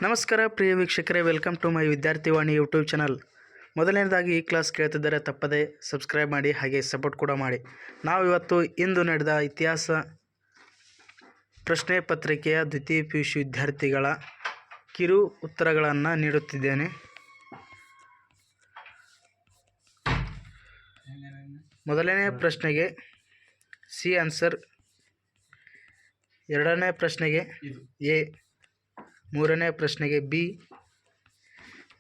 ನಮಸ್ಕಾರ ಪ್ರಿಯ ವೀಕ್ಷಕರೇ, welcome to my Vidyarthivani YouTube channel. ಮೊದಲನೇದಾಗಿ ಈ ಕ್ಲಾಸ್ ಕೇಳ್ತಿದ್ದರೆ ತಪ್ಪದೆ ಸಬ್ಸ್ಕ್ರೈಬ್ ಮಾಡಿ, ಹಾಗೆ ಸಪೋರ್ಟ್ ಕೂಡ ಮಾಡಿ. ನಾವು ಇವತ್ತು ಇಂದು ನಡೆದ ಇತಿಹಾಸ ಪ್ರಶ್ನೆ ಪತ್ರಿಕೆಯ ದ್ವಿತೀಯ PUC ವಿದ್ಯಾರ್ಥಿಗಳ ಕಿರು ಉತ್ತರಗಳನ್ನು ನೀಡುತ್ತಿದ್ದೇನೆ. ಮೊದಲನೇ ಪ್ರಶ್ನೆಗೆ ಸಿ ಆನ್ಸರ್, ಎರಡನೇ ಪ್ರಶ್ನೆಗೆ ಎ, ಮೂರನೇ ಪ್ರಶ್ನೆಗೆ ಬಿ,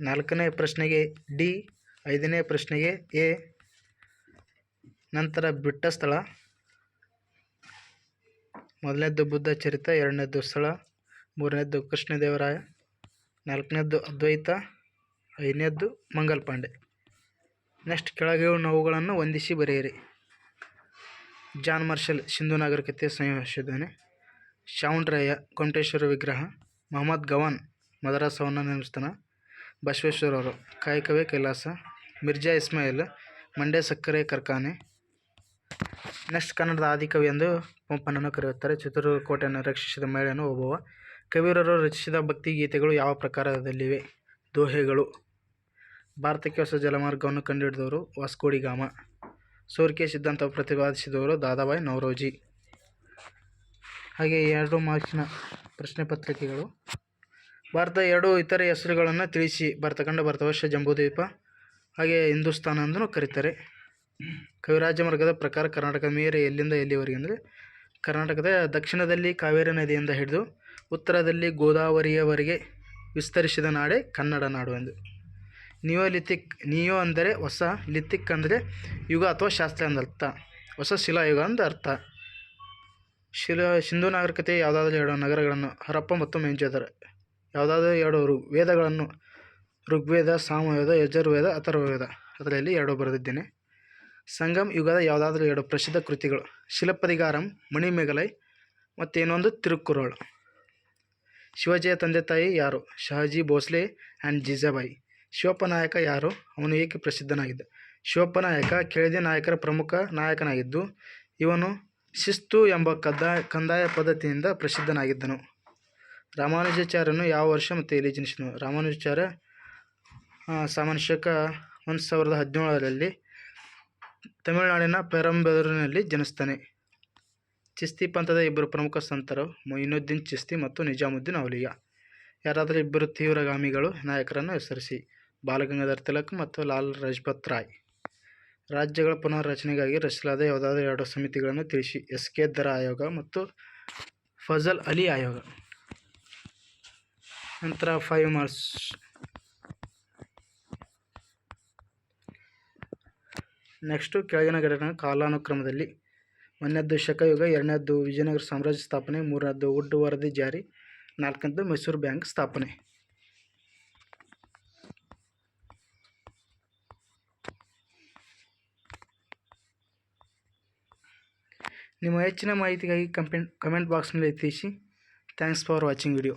ನಾಲ್ಕನೇ ಪ್ರಶ್ನೆಗೆ ಡಿ, ಐದನೇ ಪ್ರಶ್ನೆಗೆ ಎ, ನಂತರ ಬಿಟ್ಟ ಸ್ಥಳ, ಮೊದಲನೇದ್ದು ಬುದ್ಧ ಚರಿತ, ಎರಡನೇದ್ದು ಸ್ಥಳ, ಮೂರನೇದ್ದು ಕೃಷ್ಣದೇವರಾಯ, ನಾಲ್ಕನೇದ್ದು ಅದ್ವೈತ, ಐದನೇದ್ದು ಮಂಗಲ್ ಪಾಂಡೆ. ನೆಕ್ಸ್ಟ್ ಕೆಳಗೆ ಅವುಗಳನ್ನು ಹೊಂದಿಸಿ ಬರೆಯಿರಿ. ಜಾನ್ ಮಾರ್ಷಲ್ ಸಿಂಧು ನಾಗರಿಕತೆ ಸಂಯೋಜಿಸಿದ್ದಾನೆ. ಚಾವುಂಡರಾಯ ಗೊಮ್ಮಟೇಶ್ವರ ವಿಗ್ರಹ. ಮೊಹಮ್ಮದ್ ಗವಾನ್ ಮದರಸಾವನ್ನು ನಿರ್ಮಿಸ್ತಾನೆ. ಬಸವೇಶ್ವರವರು ಕಾಯಕವೇ ಕೈಲಾಸ. ಮಿರ್ಜಾ ಇಸ್ಮಾಯಿಲ್ ಮಂಡ್ಯ ಸಕ್ಕರೆ ಕಾರ್ಖಾನೆ. ನೆಕ್ಸ್ಟ್ ಕನ್ನಡದ ಆದಿಕವಿ ಎಂದು ಪಂಪನನ್ನು ಕರೆಯುತ್ತಾರೆ. ಚಿತ್ರದುರ್ಗ ರಕ್ಷಿಸಿದ ಮಹಿಳೆಯನ್ನು ಓಬವ್ವ. ಕವಿರವರು ರಚಿಸಿದ ಭಕ್ತಿಗೀತೆಗಳು ಯಾವ ಪ್ರಕಾರದಲ್ಲಿವೆ? ದೋಹೆಗಳು. ಭಾರತಕ್ಕೆ ಹೊಸ ಜಲಮಾರ್ಗವನ್ನು ಕಂಡುಹಿಡಿದವರು ವಾಸ್ಕೋ ಡಿ ಗಾಮ. ಸೋರಿಕೆ ಸಿದ್ಧಾಂತ ಪ್ರತಿಪಾದಿಸಿದವರು ದಾದಾಬಾಯಿ ನವರೋಜಿ. ಹಾಗೆ 2 ಮಾರ್ಕ್ಸಿನ ಪ್ರಶ್ನೆ ಪತ್ರಿಕೆಗಳು. ಭಾರತ 2 ಇತರೆ ಹೆಸರುಗಳನ್ನು ತಿಳಿಸಿ. ಭರತಖಂಡ, ಭರತವರ್ಷ, ಜಂಬೂದ್ವೀಪ, ಹಾಗೆ ಹಿಂದೂಸ್ತಾನ ಎಂದೂ ಕರೀತಾರೆ. ಕವಿರಾಜ ಮಾರ್ಗದ ಪ್ರಕಾರ ಕರ್ನಾಟಕದ ಮೇರೆ ಎಲ್ಲಿಂದ ಎಲ್ಲಿವರೆಗೆ ಅಂದರೆ, ಕರ್ನಾಟಕದ ದಕ್ಷಿಣದಲ್ಲಿ ಕಾವೇರಿ ನದಿಯಿಂದ ಹಿಡಿದು ಉತ್ತರದಲ್ಲಿ ಗೋದಾವರಿಯವರೆಗೆ ವಿಸ್ತರಿಸಿದ ನಾಡೇ ಕನ್ನಡ ನಾಡು ಎಂದು. ನಿಯೋಲಿಥಿಕ್, ನಿಯೋ ಅಂದರೆ ಹೊಸ, ಲಿಥಿಕ್ ಅಂದರೆ ಯುಗ ಅಥವಾ ಶಾಸ್ತ್ರ ಎಂದರ್ಥ. ಹೊಸ ಶಿಲಾಯುಗ ಎಂದು ಅರ್ಥ. ಸಿಂಧೂ ನಾಗರಿಕತೆ ಯಾವುದಾದ್ರೂ 2 ನಗರಗಳನ್ನು, ಹರಪ್ಪ ಮತ್ತು ಮೊಹೆಂಜೊದಾರೋ. ಯಾವುದಾದ್ರೂ 2 ವೇದಗಳನ್ನು, ಋಗ್ವೇದ, ಸಾಮವೇದ, ಯಜುರ್ವೇದ, ಅಥರ್ವವೇದ. ಅದರಲ್ಲಿ 2 ಬರೆದಿದ್ದೇನೆ. ಸಂಗಮ್ ಯುಗದ ಯಾವುದಾದ್ರೂ 2 ಪ್ರಸಿದ್ಧ ಕೃತಿಗಳು, ಶಿಲಪ್ಪದಿಗಾರಂ, ಮಣಿಮೇಗಲೈ ಮತ್ತು ಇನ್ನೊಂದು ತಿರುಕ್ಕುರೋಳ್. ಶಿವಾಜಿಯ ತಂದೆ ತಾಯಿ ಯಾರು? ಶಹಾಜಿ ಭೋಸ್ಲೆ ಆ್ಯಂಡ್ ಜೀಜಾಬಾಯಿ. ಶಿವಪ್ಪ ನಾಯಕ ಯಾರು? ಅವನು ಏಕೆ ಪ್ರಸಿದ್ಧನಾಗಿದ್ದ? ಶಿವಪ್ಪ ನಾಯಕ ಕೆಳದಿ ನಾಯಕರ ಪ್ರಮುಖ ನಾಯಕನಾಗಿದ್ದು, ಇವನು ಶಿಸ್ತು ಎಂಬ ಕಂದಾಯ ಪದ್ಧತಿಯಿಂದ ಪ್ರಸಿದ್ಧನಾಗಿದ್ದನು. ರಾಮಾನುಜಾಚಾರ್ಯನು ಯಾವ ವರ್ಷ ಮತ್ತು ಎಲ್ಲಿ ಜನಿಸಿದನು? ರಾಮಾನುಜಾಚಾರ್ಯ ಸಾಮಾನ್ಯ ಶಕ 1017ರಲ್ಲಿ ತಮಿಳುನಾಡಿನ ಪೆರಂಬೆದೂರಿನಲ್ಲಿ ಜನಿಸ್ತಾನೆ. ಚಿಸ್ತಿ ಪಂಥದ 2 ಪ್ರಮುಖ ಸಂತರು ಮೊಯಿನುದ್ದೀನ್ ಚಿಸ್ತಿ ಮತ್ತು ನಿಜಾಮುದ್ದೀನ್ ಔಲಿಯಾ. ಯಾರಾದರೂ 2 ತೀವ್ರಗಾಮಿಗಳು ನಾಯಕರನ್ನು ಹೆಸರಿಸಿ. ಬಾಲಗಂಗಾಧರ ತಿಲಕ್ ಮತ್ತು ಲಾಲ್ ಲಜಪತ್ ರಾಯ್. ರಾಜ್ಯಗಳ ಪುನರ್ರಚನೆಗಾಗಿ ರಚಿಸಲಾದ ಯಾವುದಾದ್ರೂ 2 ಸಮಿತಿಗಳನ್ನು ತಿಳಿಸಿ. SK ದರ ಆಯೋಗ ಮತ್ತು ಫಜಲ್ ಅಲಿ ಆಯೋಗ. ನಂತರ 5 ಮಾರ್ಕ್ಸ್. ನೆಕ್ಸ್ಟು ಕೆಳಗಿನ ಘಟನೆ ಕಾಲಾನುಕ್ರಮದಲ್ಲಿ. 1ನೇದ್ದು ಶಕಯುಗ, 2ನೇದ್ದು ವಿಜಯನಗರ ಸಾಮ್ರಾಜ್ಯ ಸ್ಥಾಪನೆ, 3ನೇದ್ದು ವುಡ್ ವರದಿ ಜಾರಿ, 4ನೇದ್ದು ಮೈಸೂರು ಬ್ಯಾಂಕ್ ಸ್ಥಾಪನೆ. ನಿಮ್ಮ ಹೆಚ್ಚಿನ ಮಾಹಿತಿಗಾಗಿ ಕಮೆಂಟ್ ಬಾಕ್ಸ್ನಲ್ಲಿ ತಿಳಿಸಿ. Thanks for watching video.